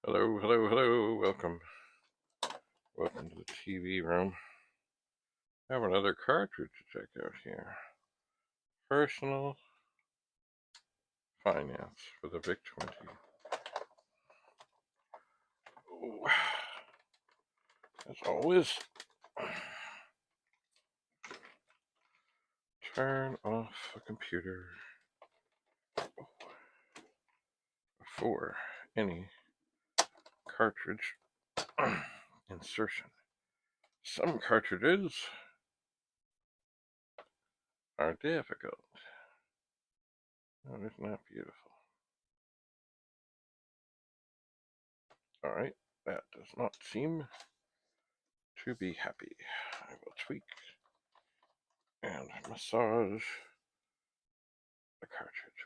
Hello, hello, hello. Welcome to the TV room. I have another cartridge to check out here. Personal finance for the Vic-20. Oh, as always, turn off the computer before any cartridge insertion. Some cartridges are difficult. Oh, isn't that beautiful? Alright, that does not seem to be happy. I will tweak and massage the cartridge.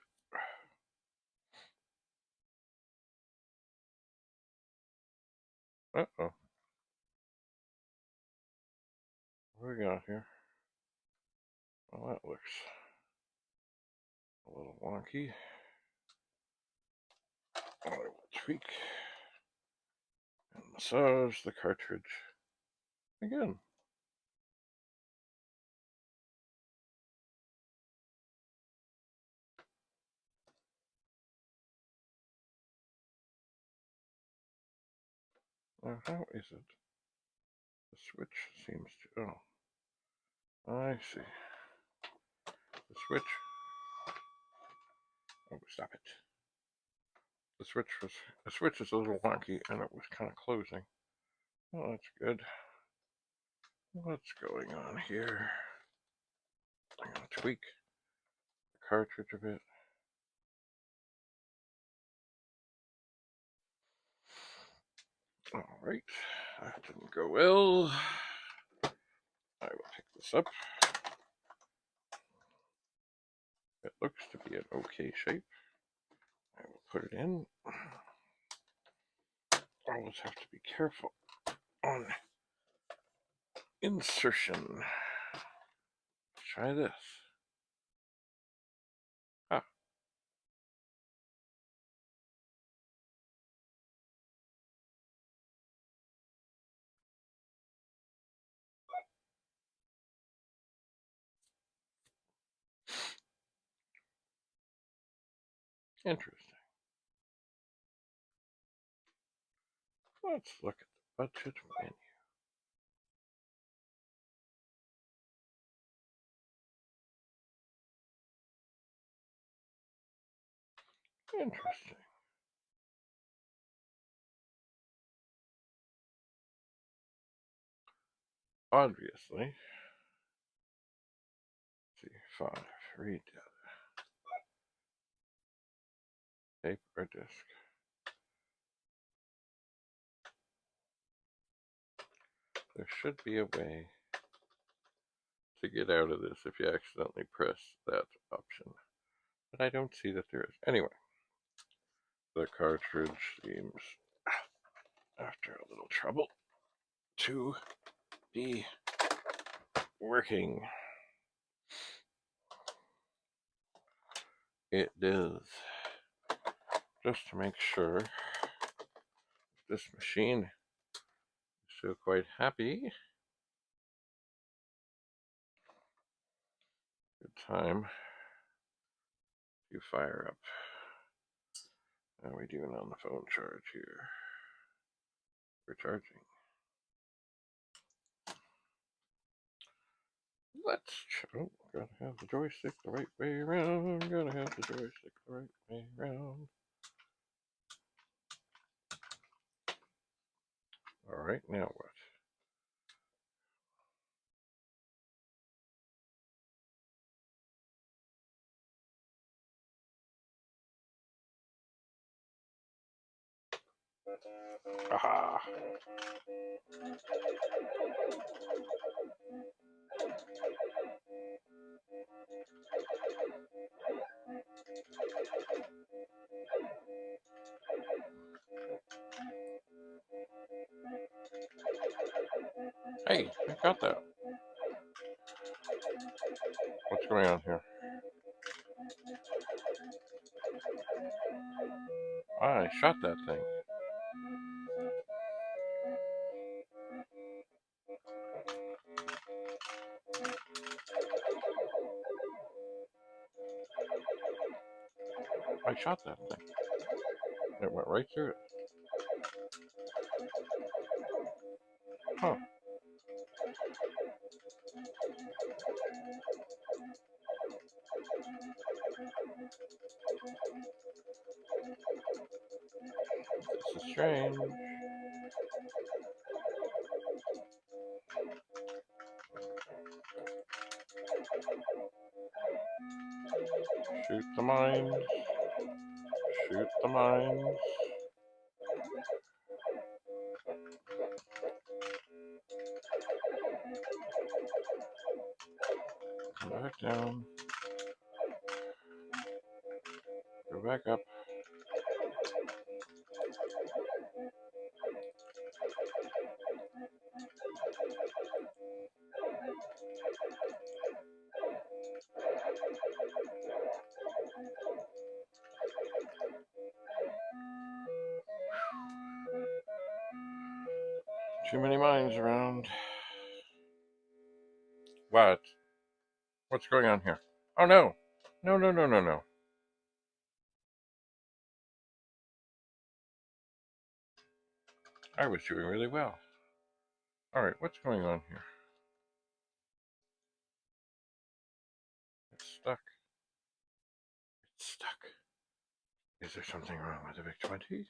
Uh-oh. What do we got here? Well, that looks a little wonky. I will tweak and massage the cartridge again. Now, how is it? The switch seems to... Oh, I see. The switch... Oh, stop it. The switch is a little wonky, and it was kind of closing. Oh, that's good. What's going on here? I'm going to tweak the cartridge a bit. Alright, that didn't go well. I will pick this up. It looks to be an okay shape. I will put it in. Always have to be careful on insertion. Try this. Ah. Interesting. Let's look at the budget menu. Interesting. Obviously. Let's see, 5. Read data. Tape or disc. There should be a way to get out of this if you accidentally press that option. But I don't see that there is. Anyway, the cartridge seems, after a little trouble, to be working. It does. Just to make sure this machine is still quite happy. Good time to fire up. How are we doing on the phone charge here? We're charging. Let's oh, gotta have the joystick the right way around. Gotta have the joystick the right way around. Alright, now what? Aha! Hey, I got that. What's going on here? I shot that thing. shot that thing. It went right through it. Huh. This is strange. Shoot the mines. Shoot the mines. Come back down. Go back up. Too many mines around. What? What's going on here? Oh no! No, no, no, no, no. I was doing really well. Alright, what's going on here? It's stuck. It's stuck. Is there something wrong with the Vic-20?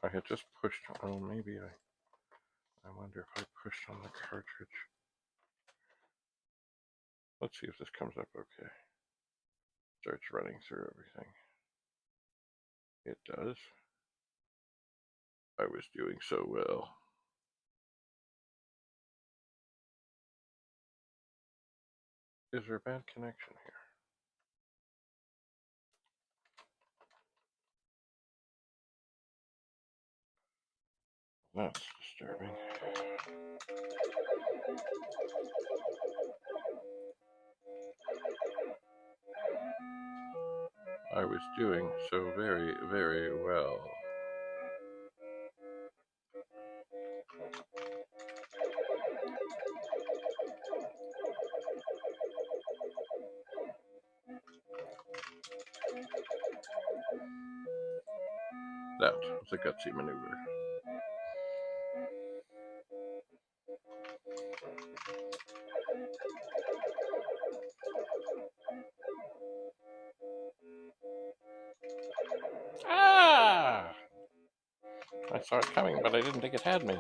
I had just pushed, oh maybe I wonder if I pushed on the cartridge. Let's see if this comes up okay. Starts running through everything. It does. I was doing so well. Is there a bad connection here? That's disturbing. I was doing so very, very well. That was a gutsy maneuver. Ah! I saw it coming, but I didn't think it had me.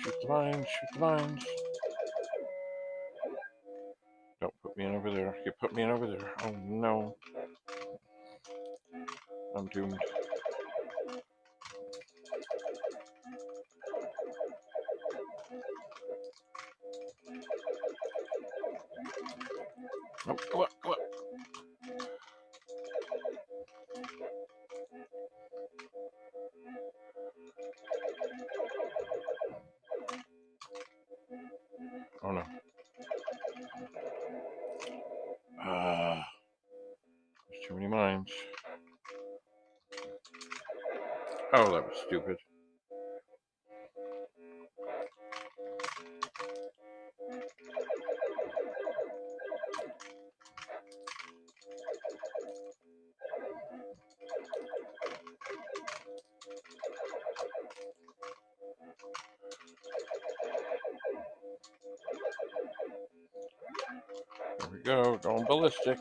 Shoot the mines, shoot the mines. Don't put me in over there. You put me in over there. Oh no. I'm doomed. Oh, go up, go up. Oh no. There's too many mines. Oh, that was stupid. There we go, going ballistic.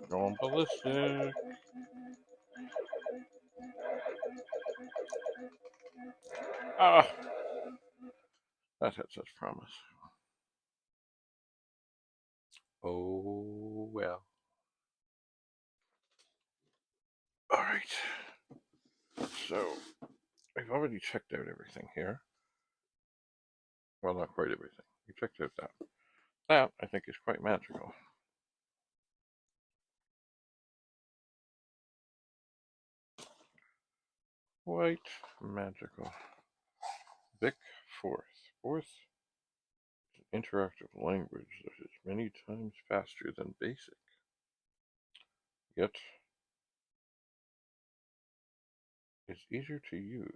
Going ballistic. Ah! That had such promise. Oh well. Alright. So, I've already checked out everything here. Well, not quite everything. We checked out that. That, I think, is quite magical. Quite magical. Vic-20. Fourth is an interactive language that is many times faster than BASIC. Yet, is easier to use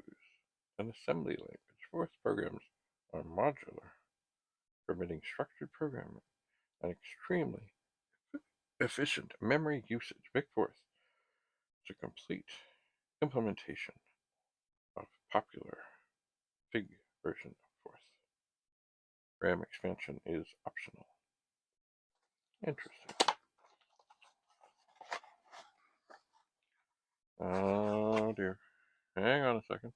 than assembly language. Fourth programs are modular, permitting structured programming and extremely efficient memory usage. Vic-20 is a complete implementation of popular Fig version of Forth. RAM expansion is optional. Interesting. Oh dear. Hang on a second.